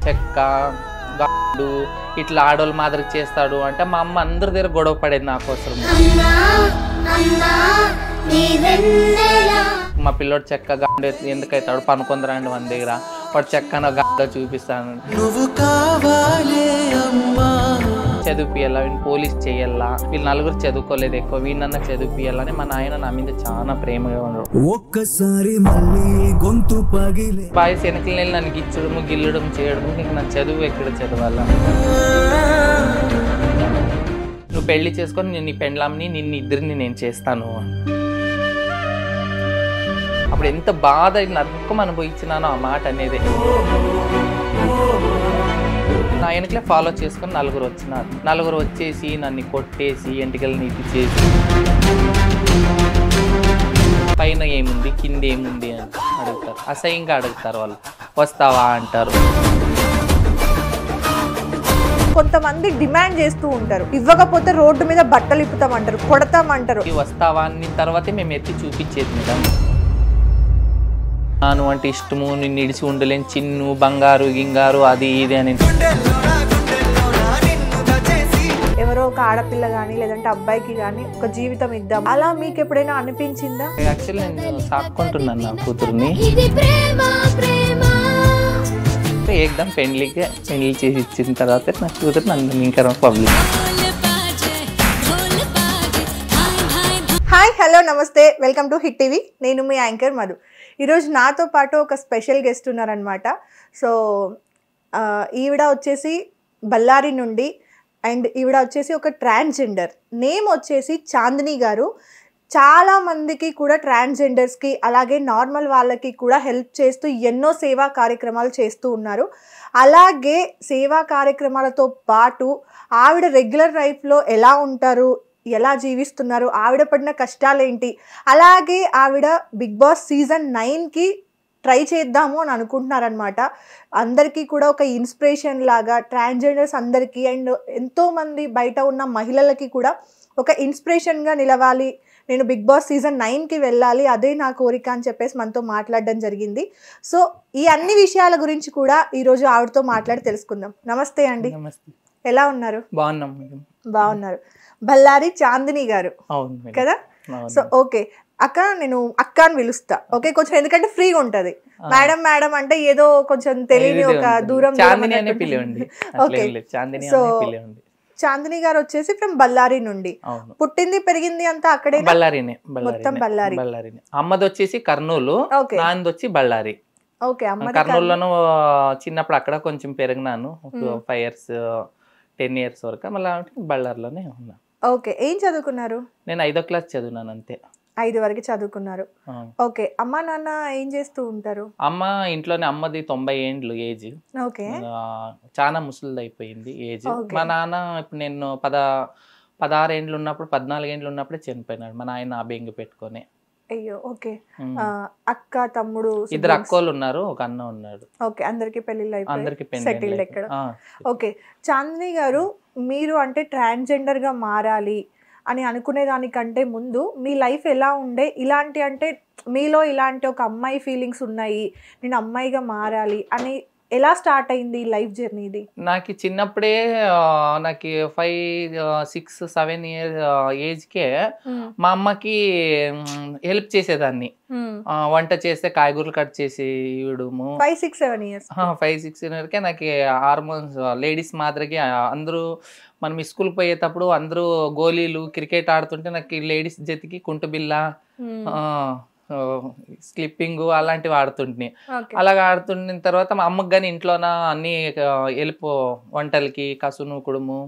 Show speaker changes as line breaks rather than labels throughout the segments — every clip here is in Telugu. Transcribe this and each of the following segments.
చెక్క గాడు ఇట్లా ఆడోళ్ళ మాదిరి చేస్తాడు అంటే మా అమ్మ అందరి దగ్గర గొడవ పడేది నా కోసం. మా పిల్లోడు చెక్క గాడు ఎందుకైతాడు పనుకుందరండి మన దగ్గర, వాడు చెక్క గాడు చూపిస్తాను, చదివిపియాలా, వీళ్ళు పోలీస్ చేయాలా, వీళ్ళు నలుగురు చదువుకోలేదు ఎక్కువ, వీళ్ళన్నా చదివిపియాలని మా నాయన నా మీద చాలా ప్రేమగా ఉన్నాడు. ఒక్కసారి బాయ్స్ వెనకలు వెళ్ళి నన్ను గిచ్చడం గిల్లడం చేయడం, నీకు నా చదువు ఎక్కడ చదవాలా, నువ్వు పెళ్లి చేసుకొని నేను నీ పెండ్లాంని నిన్ను ఇద్దరిని నేను చేస్తాను. అప్పుడు ఎంత బాధ నరకం అనుభవించినానో ఆ మాట అనేది. నా వెనకలే ఫాలో చేసుకొని నలుగురు వచ్చినారు. నలుగురు వచ్చేసి నన్ను కొట్టేసి ఎంటికలు నీటి చేసి పైన ఏముంది కింద ఏముంది అని అడుగుతారు, అసహ్యంగా అడుగుతారు. వాళ్ళు వస్తావా అంటారు.
కొంతమంది డిమాండ్ చేస్తూ ఉంటారు, ఇవ్వకపోతే రోడ్డు మీద బట్టలు ఇప్పుతామంటారు, కొడతామంటారు.
వస్తావా అని తర్వాతే మేము ఎత్తి చూపించేది మేడం. నాను అంటే ఇష్టము, నిన్ను ఇడిచి ఉండలేని, చిన్ను బంగారు గింగారు అది ఇది అని.
ఎవరో ఒక ఆడపిల్ల కానీ లేదంటే అబ్బాయికి కానీ ఒక జీవితం ఇద్దాం అలా మీకు ఎప్పుడైనా అనిపించిందా?
యాక్చువల్లీ నేను సాక్కుంటున్నాను నా కూతుర్ని. ఏకదం పెళ్లి చేసి ఇచ్చిన తర్వాత నా కూతురు నన్ను ఇంకా పబ్లిక్.
హాయ్ హలో నమస్తే, వెల్కమ్ టు హిట్ టీవీ. నేను మీ యాంకర్ మధు. ఈరోజు నాతో పాటు ఒక స్పెషల్ గెస్ట్ ఉన్నారనమాట. సో ఈవిడ వచ్చేసి బళ్ళారి నుండి, అండ్ ఈవిడ వచ్చేసి ఒక ట్రాన్స్జెండర్. నేమ్ వచ్చేసి చాందిని గారు. చాలామందికి కూడా ట్రాన్స్జెండర్స్కి అలాగే నార్మల్ వాళ్ళకి కూడా హెల్ప్ చేస్తూ ఎన్నో సేవా కార్యక్రమాలు చేస్తూ ఉన్నారు. అలాగే సేవా కార్యక్రమాలతో పాటు ఆవిడ రెగ్యులర్ లైఫ్లో ఎలా ఉంటారు, ఎలా జీవిస్తున్నారు, ఆవిడ పడిన కష్టాలేంటి, అలాగే ఆవిడ బిగ్ బాస్ సీజన్ 9కి ట్రై చేద్దాము అని అనుకుంటున్నారనమాట. అందరికీ కూడా ఒక ఇన్స్పిరేషన్ లాగా ట్రాన్స్జెండర్స్ అందరికీ అండ్ ఎంతోమంది బయట ఉన్న మహిళలకి కూడా ఒక ఇన్స్పిరేషన్గా నిలవాలి, నేను బిగ్ బాస్ సీజన్ 9కి వెళ్ళాలి, అదే నా కోరిక అని చెప్పేసి మనతో మాట్లాడడం జరిగింది. సో ఈ అన్ని విషయాల గురించి కూడా ఈరోజు ఆవిడతో మాట్లాడి తెలుసుకుందాం. నమస్తే అండి, ఎలా ఉన్నారు? బాగున్నారు. బళ్ళారి చాందిని గారు కదా? సో ఓకే అక్క, నేను అక్క అని పిలుస్తా. ఓకే, కొంచెం ఎందుకంటే ఫ్రీగా ఉంటది. మేడం మేడం అంటే ఏదో కొంచెం తెలియని ఒక దూరం. ఓకే, సో చాందిని గారు వచ్చేసి ఫ్రమ్ బళ్ళారి నుండి. పుట్టింది పెరిగింది అంతా అక్కడే?
బళ్ళారినే,
మొత్తం బళ్ళారి.
అమ్మది వచ్చేసి కర్నూలు, నాన్నది వచ్చి బళ్ళారి.
ఓకే, అమ్మ
కర్నూలులోను చిన్నప్పుడు అక్కడ కొంచెం పెరిగినాను, 5 years 10 years వరకు. మళ్ళీ బళ్ళారిలోనే ఉన్నా.
ఓకే, ఏం చదువుకున్నారు?
నేను 5వ class చదివినాను అంతే.
5 వరకు చదువుకున్నారు. ఓకే, అమ్మ నాన్న ఏం చేస్తూ ఉంటారు?
అమ్మ ఇంట్లోనే, అమ్మది 90 ఏండ్లు ఏజ్.
ఓకే,
చాలా ముసలిది అయిపోయింది ఏజ్. మా నాన్న ఇప్పుడు నేను 16 ఏండ్లు ఉన్నప్పుడు 14 ఏండ్లు ఉన్నప్పుడే చనిపోయినాడు మా నాయన బెంగ పెట్టుకొని.
అయ్యో. ఓకే, అక్క తమ్ముడు
2 అక్కోళ్ళు ఉన్నారు, ఒక అన్న ఉన్నాడు.
ఓకే, అందరికి పెళ్లిళ్ళు అయిపోయి
అందరికి
సెటిల్డ్ ఎక్కడ? ఓకే, చాందిని గారు, మీరు అంటే ట్రాన్స్జెండర్ గా మారాలి అని అనుకునే దానికంటే ముందు మీ లైఫ్ ఎలా ఉండే? ఇలాంటి అంటే మీలో ఇలాంటి ఒక అమ్మాయి ఫీలింగ్స్ ఉన్నాయి, నేను అమ్మాయిగా మారాలి అని ఎలా స్టార్ట్ అయింది లైఫ్ జర్నీ ఇది?
నాకు చిన్నప్పుడే నాకు 5, 6, 7 years ఏజ్కే మా అమ్మకి హెల్ప్ చేసేదాన్ని. వంట చేస్తే కాయగూరలు కట్ చేసి ఇవ్వడము.
5, 6, 7 years
5, 6 years నాకు హార్మోన్స్ లేడీస్ మాదిరిగా అందరూ మనం స్కూల్ పోయేటప్పుడు అందరూ గోళీలు క్రికెట్ ఆడుతుంటే నాకు లేడీస్ జతికి కుంటుబిల్ల స్లిప్పింగ్ అలాంటివి ఆడుతుంటున్నాయి. అలాగ ఆడుతున్న తర్వాత మా అమ్మకి కానీ ఇంట్లోన అన్ని హెల్ప్, వంటలకి కసును కుడుము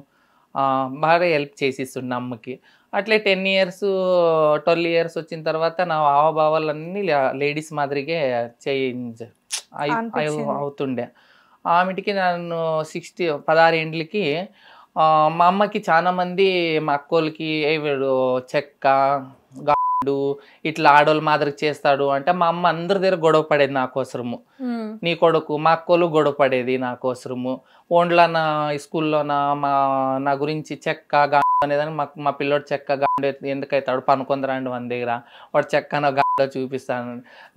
బాగా హెల్ప్ చేసిస్తుండే అమ్మకి. అట్లే 10 years 12 years వచ్చిన తర్వాత నా హావభావాలన్నీ లేడీస్ మాదిరిగా చేంజ్ అవుతుండే. ఆమెటికి నన్ను 16 ఏండ్లకి మా అమ్మకి చాలా మంది మా అక్కోళ్ళకి చెక్క ఇట్లా ఆడోళ్ళు మాదిరి చేస్తాడు అంటే మా అమ్మ అందరి దగ్గర గొడవ పడేది నా కోసము. నీ కొడుకు మా అక్కలు గొడవ పడేది నా కోసము. ఓన్లా నా స్కూల్లోన నా గురించి చెక్క గాండు అనేదని మా పిల్లోడు చెక్క గాండు ఎందుకైతాడు పనుకొందరండి మన దగ్గర వాడు చెక్క నా గాండో చూపిస్తాను.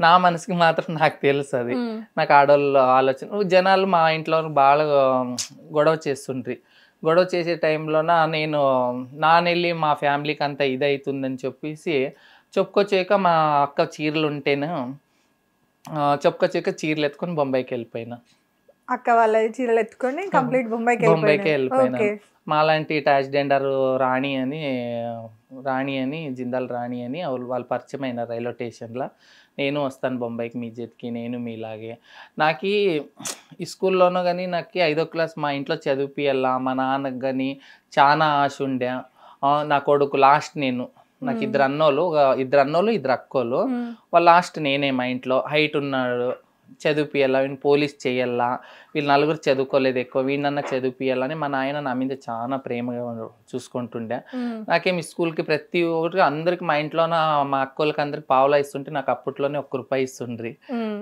నా మనసుకి మాత్రం నాకు తెలుసు అది. నాకు ఆడోళ్ళు ఆలోచన జనాలు మా ఇంట్లో బాగా గొడవ చేస్తుండ్రి. గొడవ చేసే టైంలోన నేను నానెళ్ళి మా ఫ్యామిలీకి అంతా ఇదవుతుందని చెప్పేసి చెప్పుకోచేయక మా అక్క చీరలు ఉంటేనే చెప్పుకోచేయక చీరలు ఎత్తుకొని బొంబాయికి వెళ్ళిపోయినా.
అక్క వాళ్ళ చీరలు ఎత్తుకొని కంప్లీట్ బొంబాయికి
వెళ్ళిపోయినా. మాలాంటి ట్రాన్స్జెండర్ రాణి అని జిందాల్ రాణి అని వాళ్ళు పరిచయం అయిన రైల్వే స్టేషన్లో. నేను వస్తాను బొంబాయికి మీ జతకి, నేను మీలాగే. నాకు ఈ స్కూల్లోనూ కానీ నాకు 5వ క్లాస్ మా ఇంట్లో చదివిపియాల మా నాన్నకు కానీ చాలా ఆశ ఉండే. నా కొడుకు లాస్ట్ నేను, నాకు ఇద్దరు అన్నోళ్ళు 2 అక్కోళ్ళు. వాళ్ళు లాస్ట్ నేనే మా ఇంట్లో. హైట్ ఉన్నాడు, చదివిపియాలా, వీళ్ళు పోలీస్ చేయాలా, వీళ్ళు 4 చదువుకోలేదు ఎక్కువ, వీళ్ళన్నా చదివిపియాలని మా నాయన నా మీద చాలా ప్రేమగా చూసుకుంటుండే. నాకేమి స్కూల్కి ప్రతి ఒక్కరికి అందరికి మా ఇంట్లో మా అక్కోళ్ళకి అందరికి పావులా ఇస్తుంటే నాకు అప్పట్లోనే 1 రూపాయి ఇస్తుండ్రి.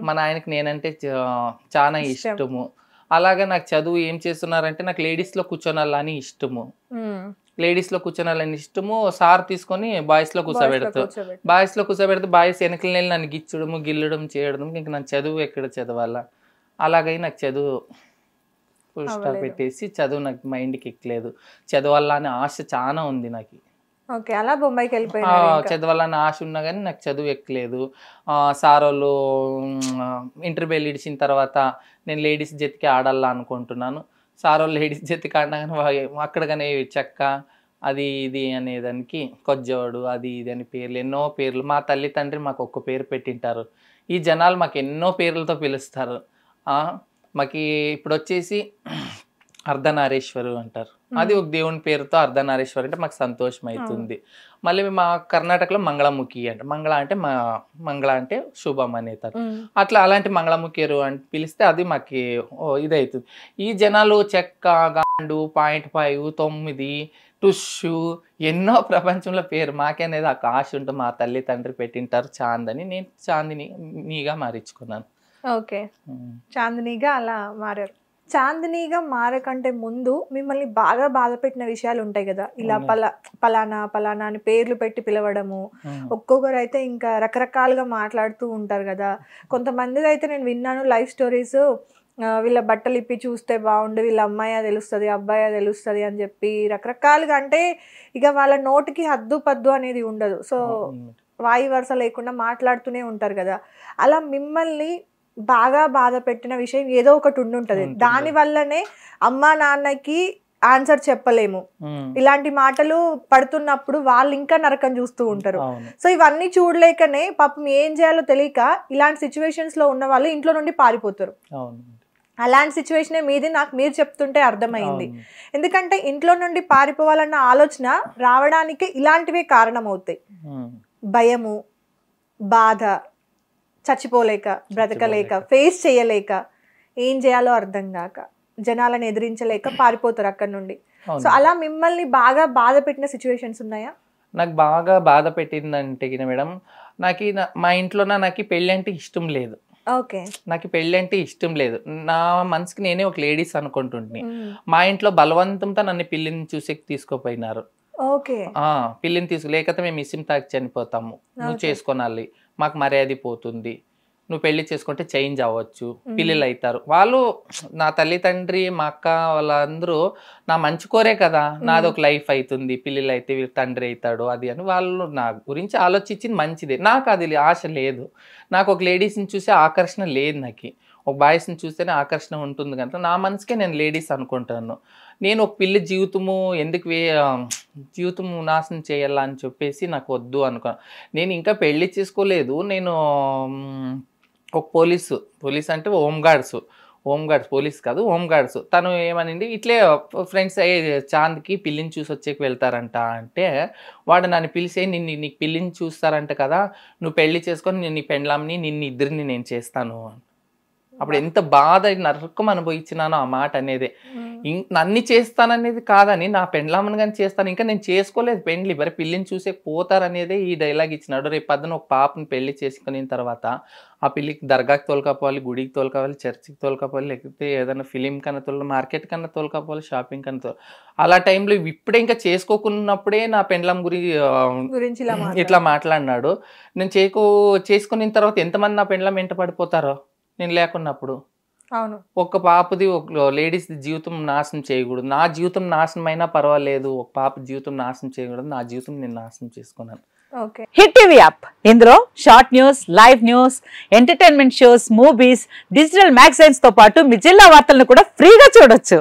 మా నాయనకి నేనంటే చాలా ఇష్టము. అలాగే నాకు చదువు ఏం చేస్తున్నారంటే నాకు లేడీస్లో కూర్చోనాలని ఇష్టము. లేడీస్లో కూర్చోనాలని ఇష్టము. సార్ తీసుకొని బాయ్స్లో కూర్చోబెడతారు. బాయ్స్లో కూర్చోబెడితే బాయ్స్ వెనకలు వెళ్ళి నన్ను గిచ్చడము గిల్లడం చేయడం. ఇంక నాకు చదువు ఎక్కడ చదవాలా? అలాగే నాకు చదువు ఫుల్ స్టాప్ పెట్టేసి చదువు నాకు మైండ్కి ఎక్కలేదు. చదవాలని ఆశ చాలా ఉంది నాకు.
అలా బొంబాయికి వెళ్ళిపోయినా.
చదవాలని ఆశ ఉన్నా కానీ నాకు చదువు ఎక్కలేదు. సార్ వాళ్ళు ఇంటర్వ్యూలు ఇడిచిన తర్వాత నేను లేడీస్ జతికి ఆడాలా అనుకుంటున్నాను. సార్ వాళ్ళు లేడీస్ జతికి ఆడినా కానీ అక్కడ కానీ చెక్క అది ఇది అనేదానికి కొజ్జోడు అది ఇది అని పేర్లు, ఎన్నో పేర్లు. మా తల్లి తండ్రి మాకు ఒక్క పేరు పెట్టింటారు. ఈ జనాలు మాకు ఎన్నో పేర్లతో పిలుస్తారు. మాకు ఇప్పుడు వచ్చేసి అర్ధనారీశ్వరు అంటారు. అది ఒక దేవుని పేరుతో అర్ధనారీశ్వరు అంటే మాకు సంతోషం అవుతుంది. మళ్ళీ మా కర్ణాటకలో మంగళముఖి అంట. మంగళ అంటే శుభం అనేతారు. అట్లా అలాంటి మంగళముఖిరు అని పిలిస్తే అది మాకు ఇదవుతుంది. ఈ జనాలు చెక్క గాండు 0.5 9 టుషు ఎన్నో ప్రపంచంలో పేరు మాకేనేది ఆ ఆశ ఉంటుంది. మా తల్లి తండ్రి పెట్టింటారు చాందని, నేను చాందినిగా మారించుకున్నాను.
చాందినిగా అలా మారారు. చాందినిగా మారకంటే ముందు మిమ్మల్ని బాగా బాధ పెట్టిన విషయాలు ఉంటాయి కదా, ఇలా పలానా అని పేర్లు పెట్టి పిలవడము. ఒక్కొక్కరు అయితే ఇంకా రకరకాలుగా మాట్లాడుతూ ఉంటారు కదా. కొంతమంది అయితే నేను విన్నాను లైఫ్ స్టోరీస్, వీళ్ళ బట్టలు ఇప్పి చూస్తే బాగుండు, వీళ్ళ అమ్మాయి తెలుస్తుంది అబ్బాయి తెలుస్తుంది అని చెప్పి రకరకాలుగా. అంటే ఇక వాళ్ళ నోటికి హద్దు పద్దు అనేది ఉండదు. సో వాయి వరుస లేకుండా మాట్లాడుతూనే ఉంటారు కదా. అలా మిమ్మల్ని బాగా బాధ పెట్టిన విషయం ఏదో ఒకటి ఉండుంటది. దాని వల్లనే అమ్మా నాన్నకి ఆన్సర్ చెప్పలేము. ఇలాంటి మాటలు పడుతున్నప్పుడు వాళ్ళు ఇంకా నరకం చూస్తూ ఉంటారు. సో ఇవన్నీ చూడలేకనే పాపం ఏం చేయాలో తెలియక ఇలాంటి సిచ్యువేషన్స్ లో ఉన్న వాళ్ళు ఇంట్లో నుండి పారిపోతారు. అలాంటి సిచ్యువేషనే మీది నాకు మీరు చెప్తుంటే అర్థమైంది. ఎందుకంటే ఇంట్లో నుండి పారిపోవాలన్న ఆలోచన రావడానికి ఇలాంటివే కారణం అవుతాయి. భయము, బాధ, చచ్చిపోలేక, బ్రతకలేక, ఫేస్ చేయలేక, ఏం చేయాలో అర్థం కాక, జనాలను ఎదిరించలేక పారిపోతారు అక్కడి నుండి. సో అలా మిమ్మల్ని బాగా బాధ పెట్టిన సిచ్యువేషన్స్ ఉన్నాయా?
నాకు బాగా బాధ పెట్టిందంటే మేడం, మా ఇంట్లో నాకు పెళ్ళి అంటే ఇష్టం లేదు. నాకు పెళ్ళి అంటే ఇష్టం లేదు. నా మనసుకి నేనే ఒక లేడీస్ అనుకుంటుంటే మా ఇంట్లో బలవంతంతో నన్ను పిల్లిని చూసి తీసుకుపోయినారు. పిల్లిని లేకపోతే మేము ఇసిం తాకి చనిపోతాము, నువ్వు చేసుకోనాలి, మాకు మర్యాద పోతుంది, నువ్వు పెళ్లి చేసుకుంటే చేంజ్ అవ్వచ్చు, పిల్లలు అవుతారు. వాళ్ళు నా తల్లి తండ్రి మా అక్క వాళ్ళందరూ నా మంచి కోరే కదా, నాది ఒక లైఫ్ అవుతుంది, పిల్లలు అయితే వీళ్ళ తండ్రి అవుతాడు అది అని వాళ్ళు నా గురించి ఆలోచించింది మంచిదే. నాకు అది ఆశ లేదు. నాకు ఒక లేడీస్ని చూసే ఆకర్షణ లేదు. నాకు ఒక బాయ్స్ని చూస్తేనే ఆకర్షణ ఉంటుంది కనుక నా మనసుకే నేను లేడీస్ అనుకుంటాను. నేను ఒక పిల్లి జీవితము నాశనం చేయాలా అని చెప్పేసి నాకు వద్దు అనుకో. నేను ఇంకా పెళ్లి చేసుకోలేదు. నేను ఒక పోలీస్ అంటే హోంగార్డ్స్ పోలీస్ కాదు, హోంగార్డ్స్. తను ఏమనింది, ఇట్లే ఫ్రెండ్స్ చాంద్కి పిల్లిని చూసి వచ్చేకి వెళ్తారంట అంటే, వాడు నన్ను పిలిచే నీకు పిల్లిని చూస్తారంట కదా, నువ్వు పెళ్లి చేసుకొని నేను నీ పెండ్లాంని ఇద్దరిని నేను చేస్తాను. అప్పుడు ఎంత బాధ నరకం అనుభవించినానో ఆ మాట అనేది. అన్ని చేస్తాననేది కాదని నా పెండ్లామని కానీ చేస్తాను, ఇంకా నేను చేసుకోలేదు పెండ్లి, మరి పిల్లిని చూసే పోతారనేదే ఈ డైలాగ్ ఇచ్చినాడు. రేపు పొద్దున ఒక పాపని పెళ్లి చేసుకున్న తర్వాత ఆ పిల్లికి దర్గాకి తోలుకపోవాలి, గుడికి తోలుకోవాలి, చర్చికి తోలుకోవాలి, లేకపోతే ఏదైనా ఫిలిం కన్నా మార్కెట్ కన్నా తోలుకోవాలి, షాపింగ్ కన్నా అలా టైంలో ఇప్పుడే ఇంకా చేసుకోకున్నప్పుడే నా పెండ్లం గురించి ఇట్లా మాట్లాడినాడు. నేను చేసుకున్న తర్వాత ఎంతమంది నా పెండ్లం వెంట పడిపోతారో నేను లేకున్నప్పుడు.
అవును,
ఒక పాపది ఒక లేడీస్ జీవితం నాశనం చేయకూడదు. నా జీవితం నాశనం అయినా పర్వాలేదు, ఒక పాప జీవితం నాశనం చేయకూడదు. నా జీవితం నేను నాశనం చేసుకున్నాను.
హిట్ టీవీ యాప్, ఇందులో short news, live news, entertainment shows, movies, digital magazines తో పాటు మీ జిల్లా వార్తలను కూడా ఫ్రీగా చూడొచ్చు.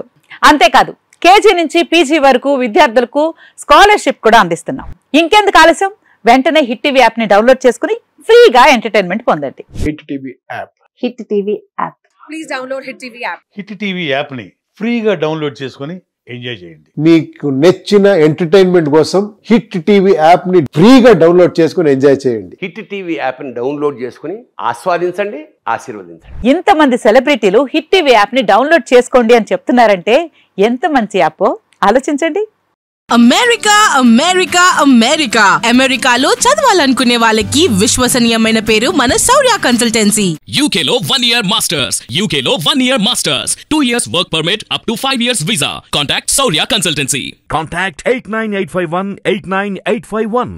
అంతేకాదు కేజీ నుంచి పీజీ వరకు విద్యార్థులకు స్కాలర్షిప్ కూడా అందిస్తున్నాం. ఇంకెందుకు ఆలస్యం, వెంటనే హిట్ టీవీ యాప్ ని డౌన్లోడ్ చేసుకుని ఫ్రీగా ఎంటర్టైన్మెంట్ పొందండి.
Hit TV app.
Hit TV app.
Please download hit TV app.
Hit TV app ని ఫ్రీగా డౌన్లోడ్ చేసుకుని ఎంజాయ్ చేయండి.
మీకు నచ్చిన ఎంటర్టైన్మెంట్ కోసం హిట్ టీవీ యాప్ ని ఫ్రీగా డౌన్లోడ్ చేసుకుని ఎంజాయ్ చేయండి.
హిట్ టీవీ యాప్ ని డౌన్లోడ్ చేసుకుని ఆస్వాదించండి, ఆశీర్వదించండి.
ఇంతమంది సెలబ్రిటీలు హిట్ టీవీ యాప్ ని డౌన్లోడ్ చేసుకోండి అని చెప్తున్నారంటే ఎంత మంచి యాప్ ఆలోచించండి.
అమెరికా అమెరికా అమెరికా అమెరికాలో చదవాలనుకునే వాళ్ళకి విశ్వసనీయమైన పేరు మన శౌర్య కన్సల్టెన్సీ.
UK లో 1 year masters, UK లో 1 year masters, 2 years work permit up to 5 years visa. Contact Saurya Consultancy.
Contact 89851 89851.